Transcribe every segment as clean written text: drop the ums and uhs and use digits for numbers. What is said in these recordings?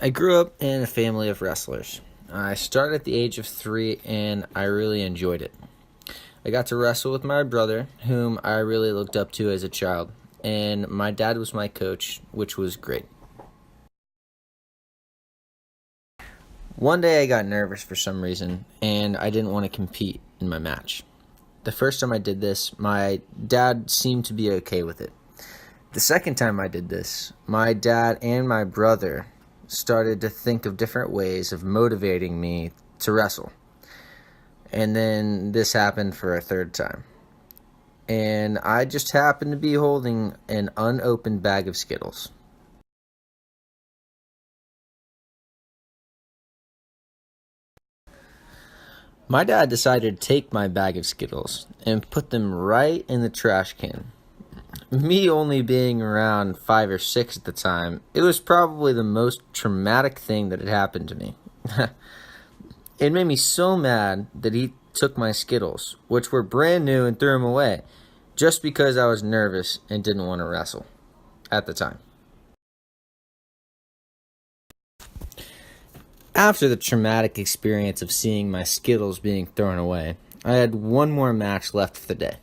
I grew up in a family of wrestlers. I started at the age of 3 and I really enjoyed it. I got to wrestle with my brother, whom I really looked up to as a child, and my dad was my coach, which was great. One day I got nervous for some reason and I didn't want to compete in my match. The first time I did this, my dad seemed to be okay with it. The second time I did this, my dad and my brother started to think of different ways of motivating me to wrestle. And then this happened for a third time. And I just happened to be holding an unopened bag of Skittles. My dad decided to take my bag of Skittles and put them right in the trash can. Me only being around 5 or 6 at the time, it was probably the most traumatic thing that had happened to me. It made me so mad that he took my Skittles, which were brand new, and threw them away, just because I was nervous and didn't want to wrestle at the time. After the traumatic experience of seeing my Skittles being thrown away, I had one more match left for the day.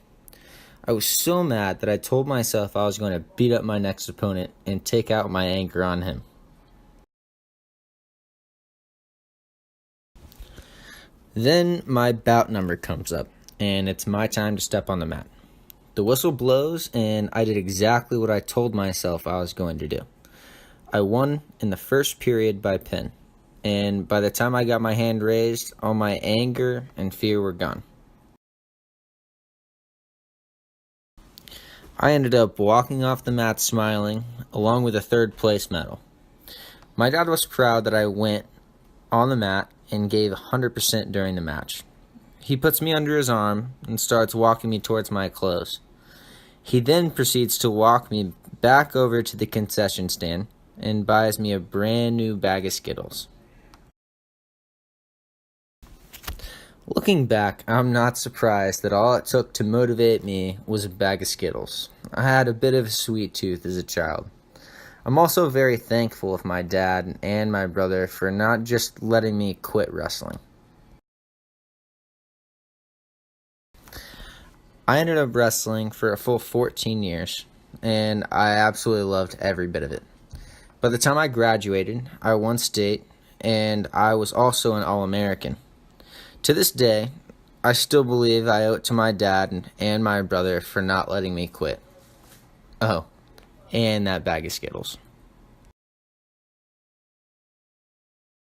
I was so mad that I told myself I was going to beat up my next opponent and take out my anger on him. Then my bout number comes up, and it's my time to step on the mat. The whistle blows, and I did exactly what I told myself I was going to do. I won in the first period by pin, and by the time I got my hand raised, all my anger and fear were gone. I ended up walking off the mat smiling, along with a third place medal. My dad was proud that I went on the mat and gave 100% during the match. He puts me under his arm and starts walking me towards my clothes. He then proceeds to walk me back over to the concession stand and buys me a brand new bag of Skittles. Looking back, I'm not surprised that all it took to motivate me was a bag of Skittles. I had a bit of a sweet tooth as a child. I'm also very thankful of my dad and my brother for not just letting me quit wrestling. I ended up wrestling for a full 14 years, and I absolutely loved every bit of it. By the time I graduated, I won state, and I was also an All-American. To this day, I still believe I owe it to my dad and my brother for not letting me quit. Oh, and that bag of Skittles.